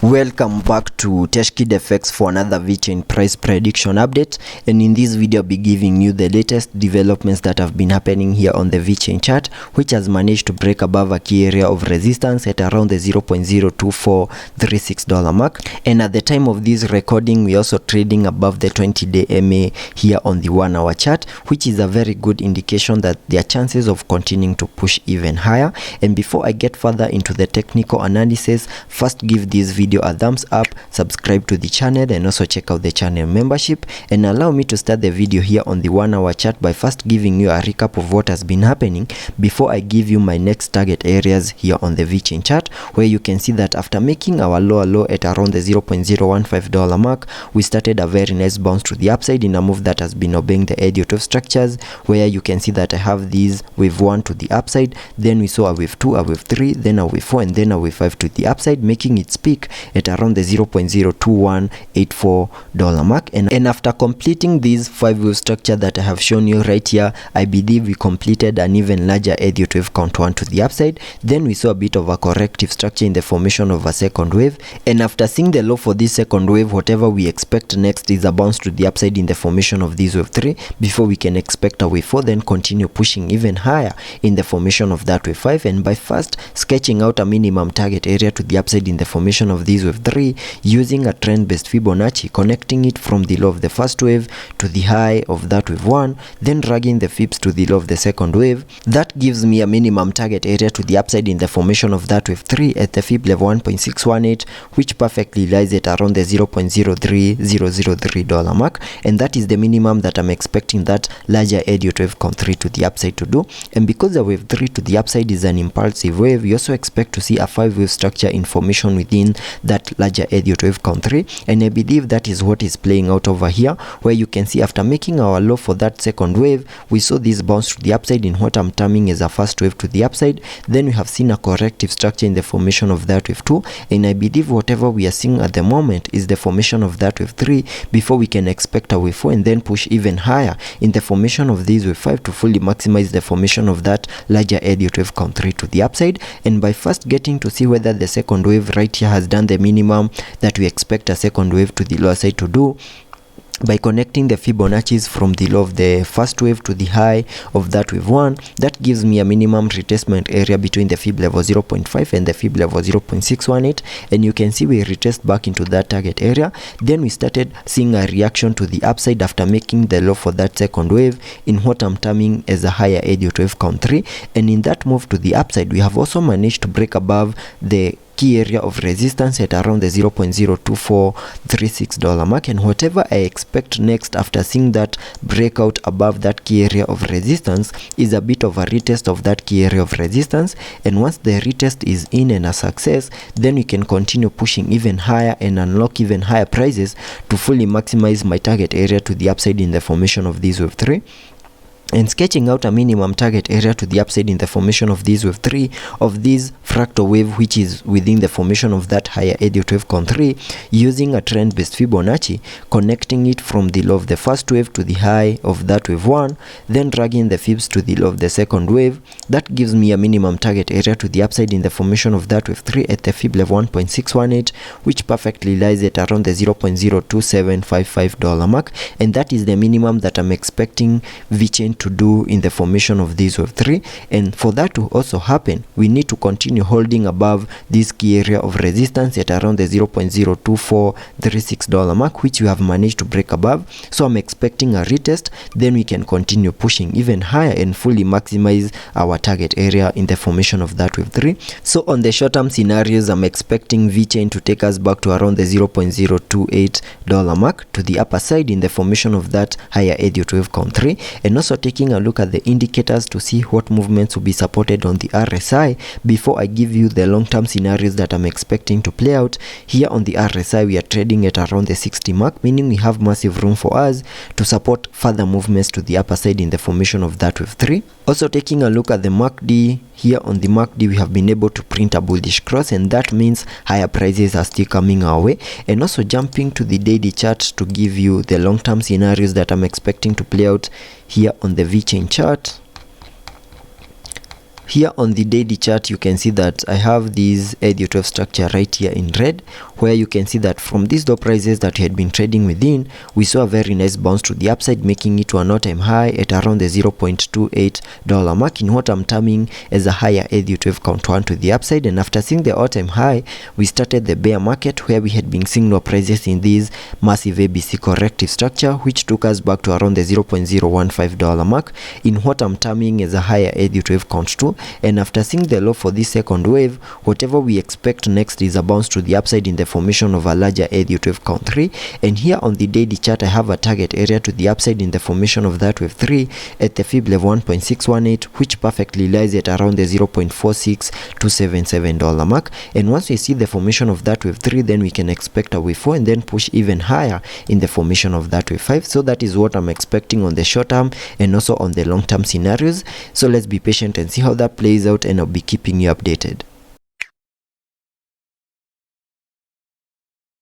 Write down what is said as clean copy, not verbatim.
Welcome back to TechKidFX for another Vechain price prediction update, and in this video I'll be giving you the latest developments that have been happening here on the Vechain chart, which has managed to break above a key area of resistance at around the $0.02436 mark. And at the time of this recording, we're also trading above the 20-day MA here on the 1 hour chart, which is a very good indication that there are chances of continuing to push even higher. And before I get further into the technical analysis, first give this video a thumbs up, subscribe to the channel, and also check out the channel membership. And allow me to start the video here on the 1 hour chart by first giving you a recap of what has been happening before I give you my next target areas here on the Vechain chart, where you can see that after making our lower low at around the $0.015 mark, we started a very nice bounce to the upside in a move that has been obeying the Elliot structures, where you can see that I have these wave 1 to the upside, then we saw a wave 2, a wave 3, then a wave 4, and then a wave 5 to the upside, making its peak at around the $0.02184 mark. And after completing this 5-wave structure that I have shown you right here, I believe we completed an even larger Elliott wave count 1 to the upside. Then we saw a bit of a corrective structure in the formation of a second wave, and after seeing the low for this second wave, whatever we expect next is a bounce to the upside in the formation of this wave 3 before we can expect a wave 4, then continue pushing even higher in the formation of that wave 5, and by first sketching out a minimum target area to the upside in the formation of this wave 3 using a trend based Fibonacci, connecting it from the low of the first wave to the high of that wave 1, then dragging the fibs to the low of the second wave. That gives me a minimum target area to the upside in the formation of that wave 3 at the fib level 1.618, which perfectly lies at around the $0.03003 mark, and that is the minimum that I'm expecting that larger Elliott wave count 3 to the upside to do. And because the wave 3 to the upside is an impulsive wave, you also expect to see a 5-wave structure in formation within that larger Elliott wave count 3, and I believe that is what is playing out over here, where you can see after making our low for that second wave, we saw this bounce to the upside in what I'm terming as a first wave to the upside. Then we have seen a corrective structure in the formation of that wave 2, and I believe whatever we are seeing at the moment is the formation of that wave 3 before we can expect a wave 4 and then push even higher in the formation of this wave 5 to fully maximize the formation of that larger Elliott wave count 3 to the upside. And by first getting to see whether the second wave right here has done the minimum that we expect a second wave to the lower side to do, by connecting the Fibonacci's from the low of the first wave to the high of that wave 1, that gives me a minimum retracement area between the fib level 0.5 and the fib level 0.618, and you can see we retraced back into that target area. Then we started seeing a reaction to the upside after making the low for that second wave in what I'm terming as a higher Elliott wave count 3, and in that move to the upside, we have also managed to break above the key area of resistance at around the $0.02436 mark, and whatever I expect next after seeing that breakout above that key area of resistance is a bit of a retest of that key area of resistance. And once the retest is in and a success, then we can continue pushing even higher and unlock even higher prices to fully maximize my target area to the upside in the formation of this wave 3. And sketching out a minimum target area to the upside in the formation of this wave 3 of this fractal wave, which is within the formation of that higher Elliott wave count 3, using a trend based Fibonacci, connecting it from the low of the first wave to the high of that wave 1, then dragging the fibs to the low of the second wave. That gives me a minimum target area to the upside in the formation of that wave 3 at the fib level 1.618, which perfectly lies at around the $0.02755 mark, and that is the minimum that I'm expecting Vechain to do in the formation of this wave 3. And for that to also happen, we need to continue holding above this key area of resistance at around the $0.02436 mark, which we have managed to break above. So I'm expecting a retest, then we can continue pushing even higher and fully maximize our target area in the formation of that wave 3. So on the short term scenarios, I'm expecting Vechain to take us back to around the $0.028 mark to the upper side in the formation of that higher Elliott wave count 3, and also taking a look at the indicators to see what movements will be supported on the RSI before I give you the long-term scenarios that I'm expecting to play out. Here on the RSI, we are trading at around the 60 mark, meaning we have massive room for us to support further movements to the upper side in the formation of that wave 3. Also taking a look at the MACD, here on the MACD we have been able to print a bullish cross, and that means higher prices are still coming our way. And also jumping to the daily chart to give you the long-term scenarios that I'm expecting to play out here on the Vechain chart. Here on the daily chart, you can see that I have this EDIO 12 structure right here in red, where you can see that from these low prices that we had been trading within, we saw a very nice bounce to the upside, making it to an all-time high at around the $0.28 mark in what I'm terming as a higher EDIO 12 count 1 to the upside. And after seeing the all-time high, we started the bear market, where we had been seeing low prices in this massive ABC corrective structure, which took us back to around the $0.015 mark in what I'm terming as a higher EDIO 12 count 2. And after seeing the low for this second wave, whatever we expect next is a bounce to the upside in the formation of a larger EDIO 12 count 3. And here on the daily chart, I have a target area to the upside in the formation of that wave 3 at the fib level 1.618, which perfectly lies at around the $0.46277 mark. And once we see the formation of that wave 3, then we can expect a wave 4 and then push even higher in the formation of that wave 5. So that is what I'm expecting on the short term and also on the long term scenarios. So let's be patient and see how that plays out, and I'll be keeping you updated.